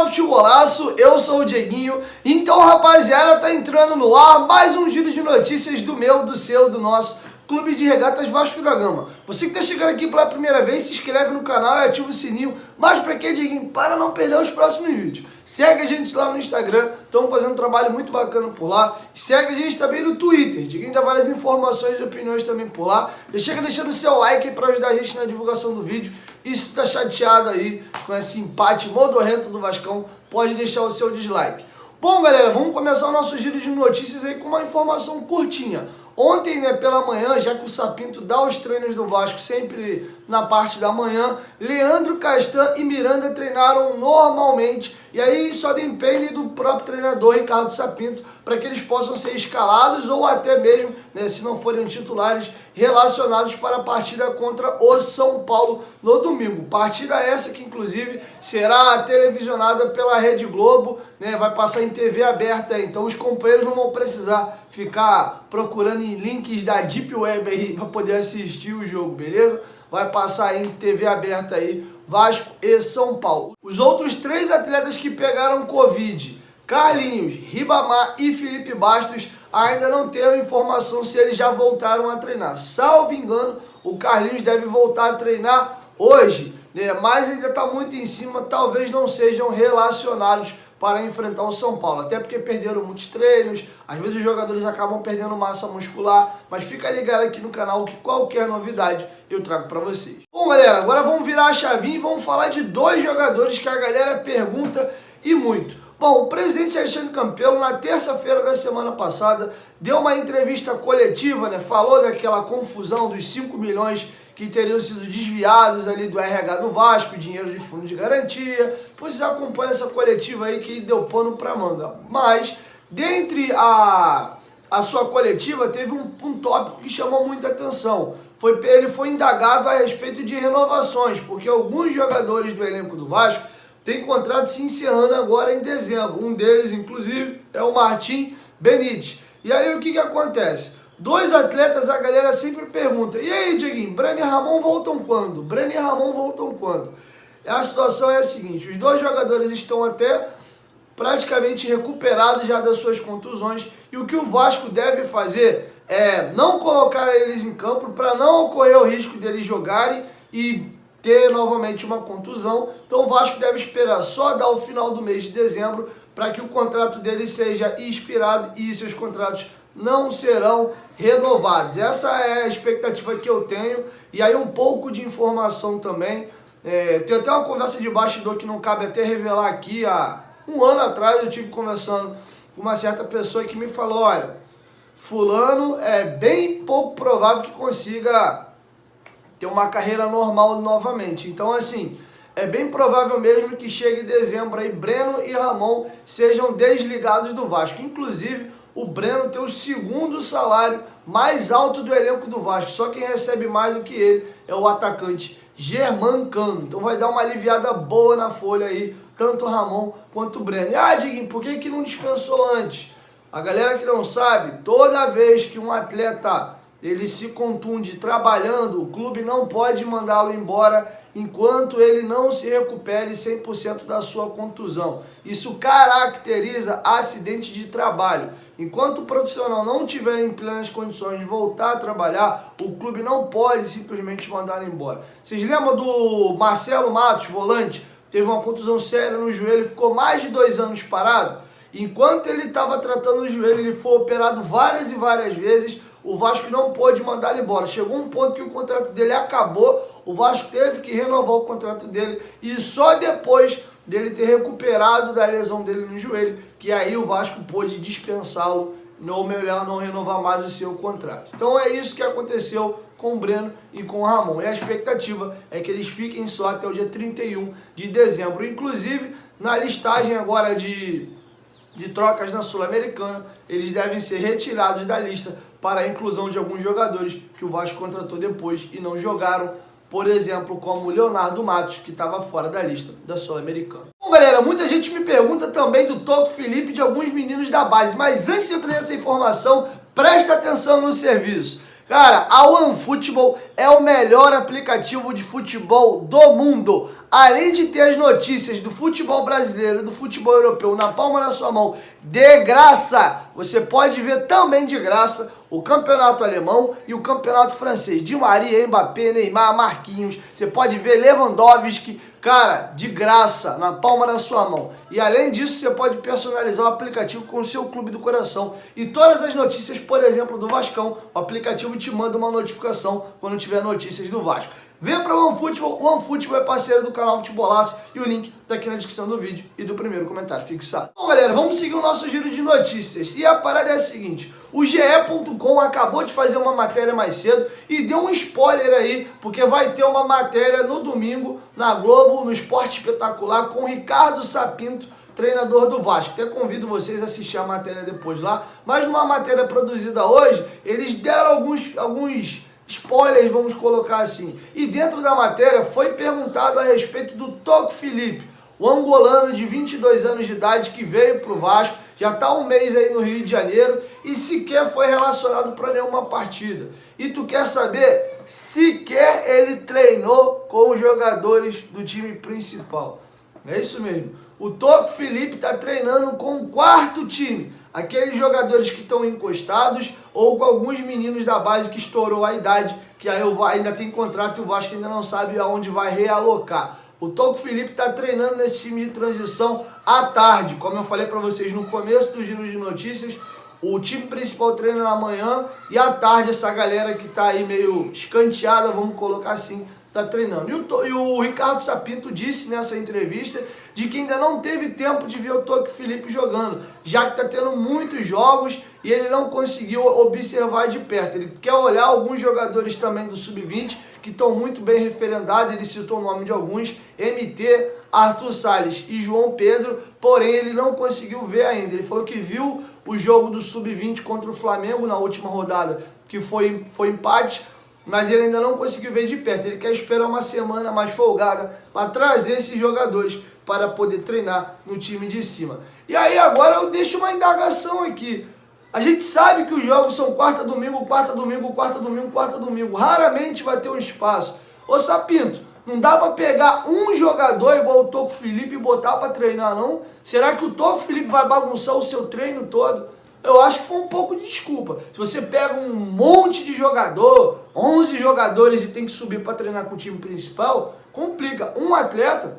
Futebolaço, eu sou o Dieguinho. Então, rapaziada, tá entrando no ar mais um giro de notícias do meu, do seu, do nosso Clube de Regatas Vasco da Gama. Você que tá chegando aqui pela primeira vez, se inscreve no canal e ativa o sininho. Mas pra quê, Dieguinho? Para não perder os próximos vídeos. Segue a gente lá no Instagram, estamos fazendo um trabalho muito bacana por lá. Segue a gente também no Twitter, Dieguinho dá várias informações e opiniões também por lá. Já chega deixando o seu like aí pra ajudar a gente na divulgação do vídeo. E se tu tá chateado aí com esse empate modorrento do Vascão, pode deixar o seu dislike. Bom, galera, vamos começar o nosso giro de notícias aí com uma informação curtinha. Ontem, né, pela manhã, já que o Sapinto dá os treinos do Vasco sempre na parte da manhã, Leandro Castan e Miranda treinaram normalmente. E aí só depende do próprio treinador Ricardo Sapinto para que eles possam ser escalados ou até mesmo, né, se não forem titulares, relacionados para a partida contra o São Paulo no domingo. Partida essa que inclusive será televisionada pela Rede Globo, né, vai passar em TV aberta, então os companheiros não vão precisar ficar procurando em links da Deep Web aí para poder assistir o jogo, beleza? Vai passar em TV aberta aí, Vasco e São Paulo. Os outros três atletas que pegaram Covid, Carlinhos, Ribamar e Felipe Bastos, ainda não tenho informação se eles já voltaram a treinar. Salvo engano, o Carlinhos deve voltar a treinar hoje, né? Mas ainda está muito em cima, talvez não sejam relacionados para enfrentar o São Paulo, até porque perderam muitos treinos, às vezes os jogadores acabam perdendo massa muscular, mas fica ligado aqui no canal que qualquer novidade eu trago para vocês. Bom, galera, agora vamos virar a chavinha e vamos falar de dois jogadores que a galera pergunta e muito. Bom, o presidente Alexandre Campelo, na terça-feira da semana passada, deu uma entrevista coletiva, né? Falou daquela confusão dos 5 milhões que teriam sido desviados ali do RH do Vasco, dinheiro de fundo de garantia. Vocês acompanham essa coletiva aí que deu pano pra manga. Mas, dentre a sua coletiva, teve um tópico que chamou muita atenção. Ele foi indagado a respeito de renovações, porque alguns jogadores do elenco do Vasco têm contrato se encerrando agora em dezembro. Um deles, inclusive, é o Martim Benítez. E aí o que acontece? Dois atletas, a galera sempre pergunta: e aí, Dieguinho, Breno e Ramon voltam quando? Breno e Ramon voltam quando? A situação é a seguinte: os dois jogadores estão até praticamente recuperados já das suas contusões, e o que o Vasco deve fazer é não colocar eles em campo para não ocorrer o risco deles jogarem e ter novamente uma contusão. Então o Vasco deve esperar só dar o final do mês de dezembro para que o contrato deles seja expirado e seus contratos não serão renovados. Essa é a expectativa que eu tenho. E aí um pouco de informação também. Tem até uma conversa de bastidor que não cabe até revelar aqui. Há um ano atrás eu tive conversando com uma certa pessoa que me falou: olha, fulano é bem pouco provável que consiga ter uma carreira normal novamente. Então, assim, é bem provável mesmo que chegue em dezembro aí Breno e Ramon sejam desligados do Vasco. Inclusive, o Breno tem o segundo salário mais alto do elenco do Vasco. Só quem recebe mais do que ele é o atacante Germancano. Então vai dar uma aliviada boa na folha aí, tanto o Ramon quanto o Breno. E Dieguinho, por que não descansou antes? A galera que não sabe, toda vez que um atleta ele se contunde trabalhando, o clube não pode mandá-lo embora enquanto ele não se recupere 100% da sua contusão. Isso caracteriza acidente de trabalho. Enquanto o profissional não tiver em plenas condições de voltar a trabalhar, o clube não pode simplesmente mandá-lo embora. Vocês lembram do Marcelo Matos, volante? Teve uma contusão séria no joelho, ficou mais de 2 anos parado. Enquanto ele estava tratando o joelho, ele foi operado várias e várias vezes. O Vasco não pôde mandar ele embora. Chegou um ponto que o contrato dele acabou, o Vasco teve que renovar o contrato dele e só depois dele ter recuperado da lesão dele no joelho, que aí o Vasco pôde dispensá-lo, ou melhor, não renovar mais o seu contrato. Então é isso que aconteceu com o Breno e com o Ramon. E a expectativa é que eles fiquem só até o dia 31 de dezembro. Inclusive, na listagem agora de trocas na Sul-Americana, eles devem ser retirados da lista para a inclusão de alguns jogadores que o Vasco contratou depois e não jogaram, por exemplo, como o Leonardo Matos, que estava fora da lista da Sul-Americana. Bom, Bom, galera, muita gente me pergunta também do Toco Filipe de alguns meninos da base, mas antes de eu trazer essa informação, presta atenção no serviço. Cara, a OneFootball é o melhor aplicativo de futebol do mundo. Além de ter as notícias do futebol brasileiro e do futebol europeu na palma da sua mão de graça, você pode ver também de graça o campeonato alemão e o campeonato francês. Di Maria, Mbappé, Neymar, Marquinhos. Você pode ver Lewandowski, cara, de graça, na palma da sua mão. E além disso, você pode personalizar o aplicativo com o seu clube do coração. E todas as notícias, por exemplo, do Vascão, o aplicativo te manda uma notificação quando tiver notícias do Vasco. Venha para o OneFootball. O OneFootball é parceiro do canal Futebolaço e o link tá aqui na descrição do vídeo e do primeiro comentário fixado. Bom, galera, vamos seguir o nosso giro de notícias. E a parada é a seguinte: o GE.com acabou de fazer uma matéria mais cedo e deu um spoiler aí, porque vai ter uma matéria no domingo na Globo, no Esporte Espetacular, com o Ricardo Sapinto, treinador do Vasco. Até convido vocês a assistir a matéria depois lá. Mas numa matéria produzida hoje, eles deram alguns spoilers, vamos colocar assim. E dentro da matéria foi perguntado a respeito do Toco Filipe, o angolano de 22 anos de idade que veio para o Vasco, já está um mês aí no Rio de Janeiro e sequer foi relacionado para nenhuma partida. E tu quer saber? Sequer ele treinou com os jogadores do time principal. É isso mesmo. O Toco Filipe está treinando com o quarto time. Aqueles jogadores que estão encostados ou com alguns meninos da base que estourou a idade, que aí ainda tem contrato e o Vasco ainda não sabe aonde vai realocar. O Toco Filipe está treinando nesse time de transição à tarde. Como eu falei para vocês no começo do giro de notícias, o time principal treina na manhã e à tarde essa galera que está aí meio escanteada, vamos colocar assim, está treinando. E o Ricardo Sapinto disse nessa entrevista de que ainda não teve tempo de ver o Toco Filipe jogando, já que está tendo muitos jogos e ele não conseguiu observar de perto. Ele quer olhar alguns jogadores também do Sub-20 que estão muito bem referendados, ele citou o nome de alguns, MT, Arthur Salles e João Pedro, porém ele não conseguiu ver ainda. Ele falou que viu o jogo do Sub-20 contra o Flamengo na última rodada, que foi empate, mas ele ainda não conseguiu ver de perto. Ele quer esperar uma semana mais folgada para trazer esses jogadores para poder treinar no time de cima. E aí agora eu deixo uma indagação aqui. A gente sabe que os jogos são quarta, domingo, quarta, domingo, quarta, domingo, quarta, domingo. Raramente vai ter um espaço. Ô Sapinto, não dá para pegar um jogador igual o Toco Filipe e botar para treinar, não? Será que o Toco Filipe vai bagunçar o seu treino todo? Eu acho que foi um pouco de desculpa. Se você pega um monte de jogador, 11 jogadores e tem que subir para treinar com o time principal, complica. Um atleta,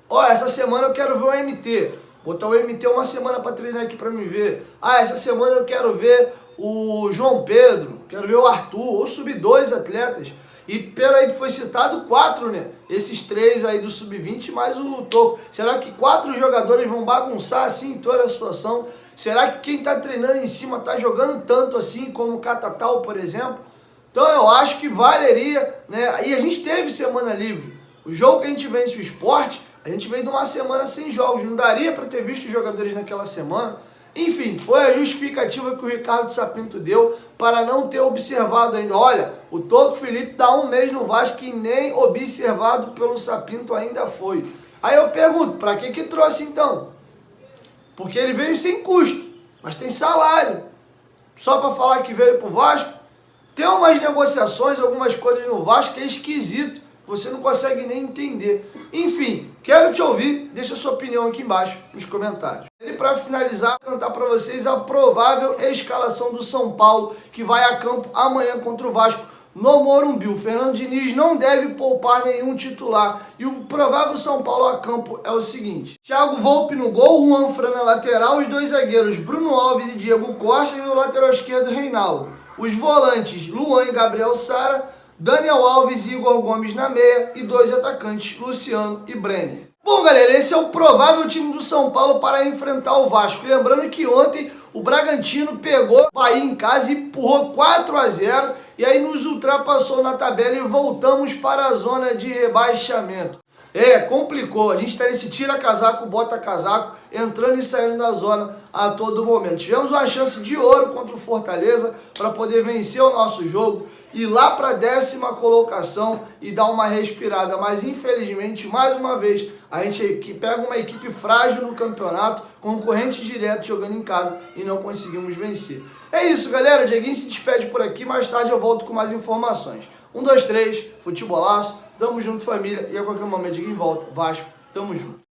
ó, essa semana eu quero ver o MT. Botar o MT uma semana para treinar aqui para me ver. Ah, essa semana eu quero ver o João Pedro, quero ver o Arthur, ou subir 2 atletas. E pelo aí que foi citado, 4, né? Esses 3 aí do Sub-20 mais o Toco. Será que 4 jogadores vão bagunçar assim toda a situação? Será que quem tá treinando em cima tá jogando tanto assim como o Catatal, por exemplo? Então eu acho que valeria, né? E a gente teve semana livre. O jogo que a gente vence o Sport, a gente veio de uma semana sem jogos. Não daria para ter visto os jogadores naquela semana. Enfim, foi a justificativa que o Ricardo Sapinto deu para não ter observado ainda. Olha, o Toco Filipe está um mês no Vasco e nem observado pelo Sapinto ainda foi. Aí eu pergunto, para que trouxe então? Porque ele veio sem custo, mas tem salário. Só para falar que veio para o Vasco? Tem umas negociações, algumas coisas no Vasco que é esquisito. Você não consegue nem entender. Enfim, quero te ouvir. Deixa a sua opinião aqui embaixo nos comentários. E para finalizar, vou contar para vocês a provável escalação do São Paulo, que vai a campo amanhã contra o Vasco no Morumbi. O Fernando Diniz não deve poupar nenhum titular. E o provável São Paulo a campo é o seguinte: Thiago Volpi no gol, Juan Fran na lateral, os 2 zagueiros Bruno Alves e Diego Costa e o lateral esquerdo Reinaldo. Os volantes Luan e Gabriel Sara, Daniel Alves e Igor Gomes na meia e 2 atacantes, Luciano e Brenner. Bom, galera, esse é o provável time do São Paulo para enfrentar o Vasco. Lembrando que ontem o Bragantino pegou o Bahia em casa e empurrou 4-0 e aí nos ultrapassou na tabela e voltamos para a zona de rebaixamento. Complicou. A gente tá nesse tira casaco, bota casaco, entrando e saindo da zona a todo momento. Tivemos uma chance de ouro contra o Fortaleza para poder vencer o nosso jogo, ir lá para a 10ª colocação e dar uma respirada. Mas infelizmente, mais uma vez, a gente pega uma equipe frágil no campeonato, concorrente direto jogando em casa e não conseguimos vencer. É isso, galera. O Dieguinho se despede por aqui. Mais tarde eu volto com mais informações. 1, 2, 3, futebolaço. Tamo junto, família. E a qualquer momento, Dieguinho volta. Vasco, tamo junto.